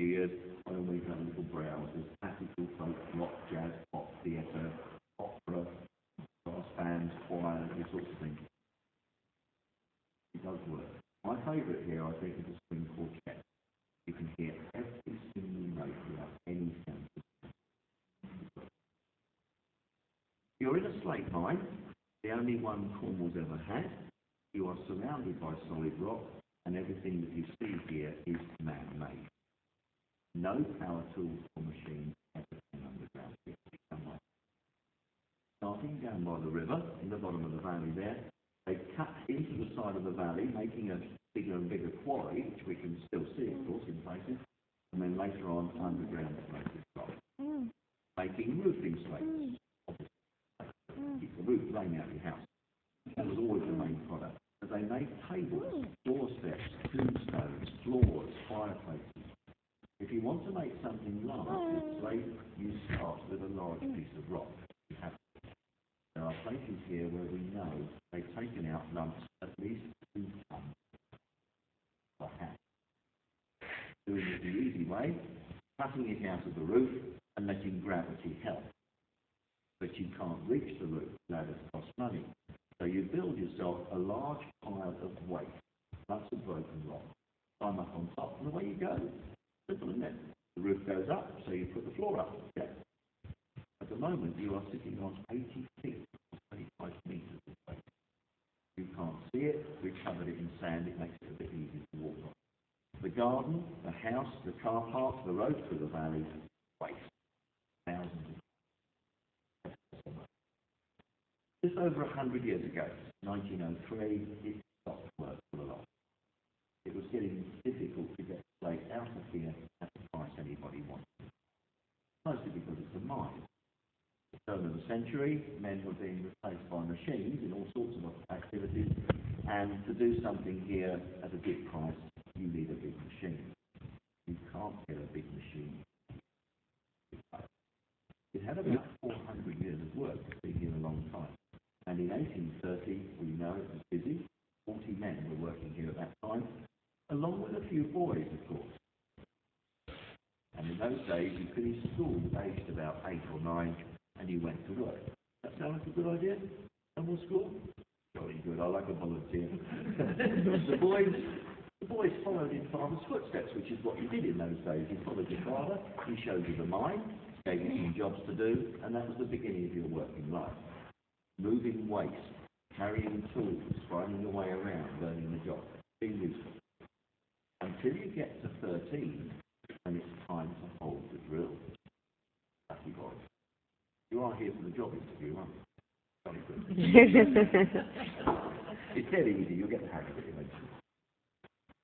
few years, I always have a little browse. There's classical, folk, rock, jazz, pop, theatre, opera, brass bands, choir, all sorts of things. It does work. My favourite here, I think, is a string quartet. You can hear every single note without any sound. You're in a slate mine, the only one Cornwall's ever had. You are surrounded by solid rock, and everything that you see here is man-made. No power tools or machines ever been underground here. Starting down by the river, in the bottom of the valley there, they cut into the side of the valley, making a bigger and bigger quarry, which we can still see, of course, in places, and then later on, underground slated rock, making roofing slates. Keep the roof laying out your house. That was always the main product. But they made tables, doorsteps, tombstones, floors, fireplaces. If you want to make something large with slate, you start with a large piece of rock. There are places here where we know they've taken out lumps at least 2 tons per hand. Doing it the easy way, cutting it out of the roof and letting gravity help. But you can't reach the roof, ladders cost money. So you build yourself a large pile of waste, lots of broken rock, climb up on top, and away you go. Simple, isn't it? The roof goes up, so you put the floor up. Yeah. At the moment, you are sitting on 80 feet, 25 metres of waste. You can't see it. We've covered it in sand. It makes it a bit easier to walk on. The garden, the house, the car park, the road through the valley, waste. Thousands of just over 100 years ago, 1903, it stopped work for the lot. It was getting difficult to get slate out of here at the price anybody wanted. Mostly because it's a mine. At the turn of the century, men were being replaced by machines in all sorts of activities, and to do something here at a big price, you need a big machine. You can't get a big machine. It had about 400 years of work, been here a long time. And in 1830, we know it was busy. 40 men were working here at that time, along with a few boys, of course. And in those days, you finished school aged about 8 or 9, and you went to work. That sound like a good idea? No more school? Jolly good. I like a volunteer. The boys followed in father's footsteps, which is what you did in those days. You followed your father. He showed you the mine, gave you some jobs to do, and that was the beginning of your working life. Moving waste, carrying tools, finding your way around, learning the job, being useful. Until you get to 13, and it's time to hold the drill. Lucky boy. You are here for the job interview, aren't you? Very good. It's dead easy, you'll get the hang of it eventually.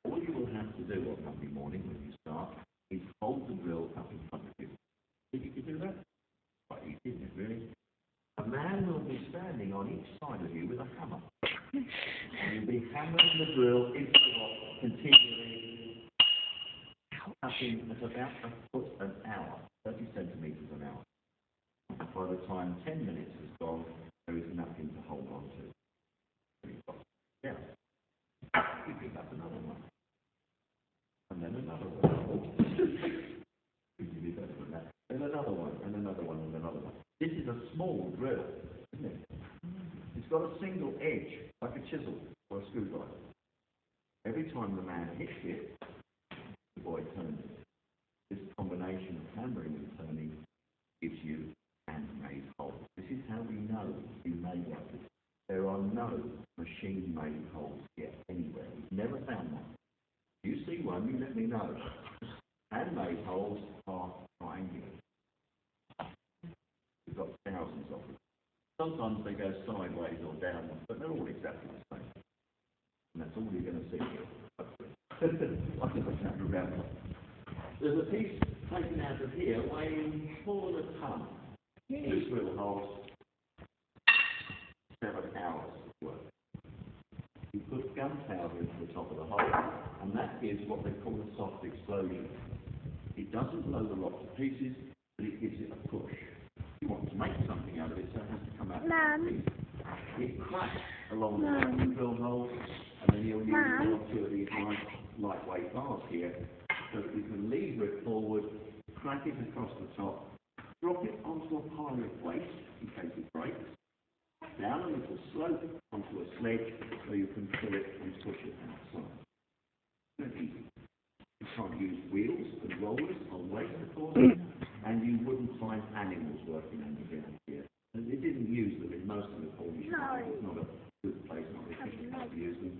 All you will have to do on Monday morning when you start is hold the drill up in front of you. Think you could do that? Quite easy, isn't it, really? A man will be standing on each side of you with a hammer. And you'll be hammering the drill into the rock continually, cutting at about a foot an hour, 30 centimetres an hour. By the time 10 minutes has gone, there is nothing to hold on to. Yeah. You pick up another one. And then another one. You can do better than that. Then another one, and another one, and another one. This is a small drill, isn't it? It's got a single edge, like a chisel or a screwdriver. Every time the man hits it, the boy turns it. This combination of hammering and turning gives you handmade holes. This is how we know we made like this. There are no machine-made holes yet anywhere. We've never found one. If you see one, you let me know. Handmade holes are triangular. We've got thousands of them. Sometimes they go sideways or downwards, but they're all exactly the same. And that's all you're going to see here. I think I found around that. There's a piece taken out of here weighing more than a ton. This drill holes 7 hours of work. You put gunpowder into the top of the hole, and that gives what they call a soft explosion. It doesn't blow the rock to pieces, but it gives it a push. You want to make something out of it, so it has to come out of the piece. It cracks along the way of the drill holes, and then you'll use one or two of these nice lightweight bars here, so that you can lever it forward crack it across the top, drop it onto a pile of waste in case it breaks, down a little slope onto a sledge so you can pull it and push it outside. Very easy. You can't use wheels and rollers on waste, of course, and you wouldn't find animals working underground here. And they didn't use them in most of the Cornish mines. It's not a good place, not efficient place to use them.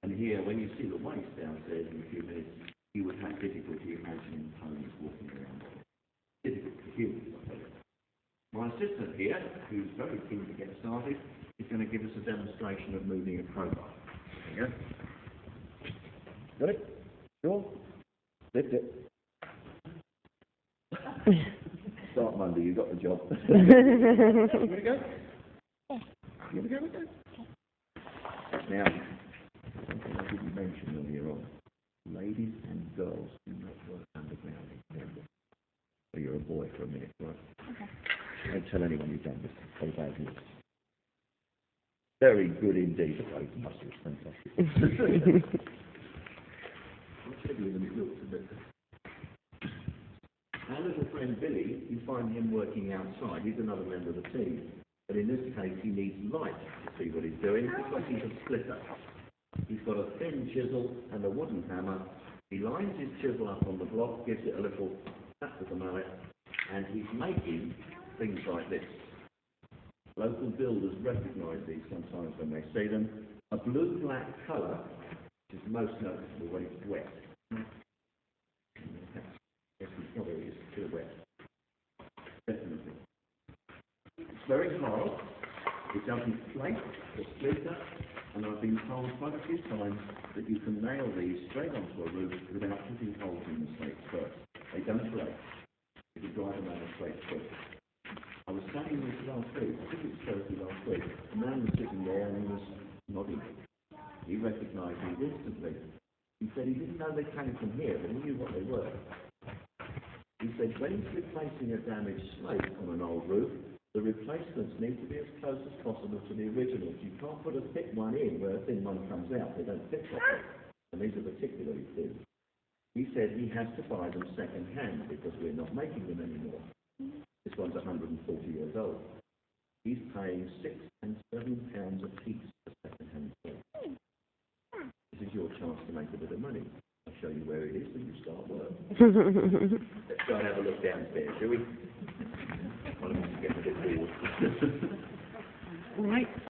And here, when you see the waste downstairs in a few minutes, you would have difficulty imagining ponies walking around. Difficult for humans, I think. My assistant here, who's very keen to get started, is going to give us a demonstration of moving a crowbar. There you go. Got it? Sure? Lift it. Start Monday, you got the job. Here we go? Here we go, Now, something I didn't mention earlier on. Ladies and girls do not work underground in Cornwall. So you're a boy for a minute, right? Okay. Don't tell anyone you've done this. Very bad news. Very good indeed. The weight muscle is fantastic. I'll tell you when it looks a bit. Our little friend Billy, you find him working outside. He's another member of the team. But in this case, he needs light to see what he's doing because he's a splitter. He's got a thin chisel and a wooden hammer. He lines his chisel up on the block, gives it a little tap with the mallet, and he's making things like this. Local builders recognise these sometimes when they see them. A blue-black colour, which is most noticeable when it's wet. Yes, it's not very, it's still wet. Definitely. It's very hard. It doesn't flake or splinter. And I've been told quite a few times that you can nail these straight onto a roof without putting holes in the slate first. They don't break if you drive them out of slate first. I was saying this last week, I think it was Thursday last week, a man was sitting there and he was nodding. He recognised me instantly. He said he didn't know they came from here, but he knew what they were. He said when he's replacing a damaged slate on an old roof, the replacements need to be as close as possible to the originals. You can't put a thick one in where a thin one comes out. They don't fit properly. And these are particularly thin. He said he has to buy them second hand because we're not making them anymore. This one's 140 years old. He's paying £6 and £7 a piece for second hand slate. This is your chance to make a bit of money. I'll show you where it is when you start work. Let's go and have a look downstairs, shall we? Well, I'm getting a bit bored. All right.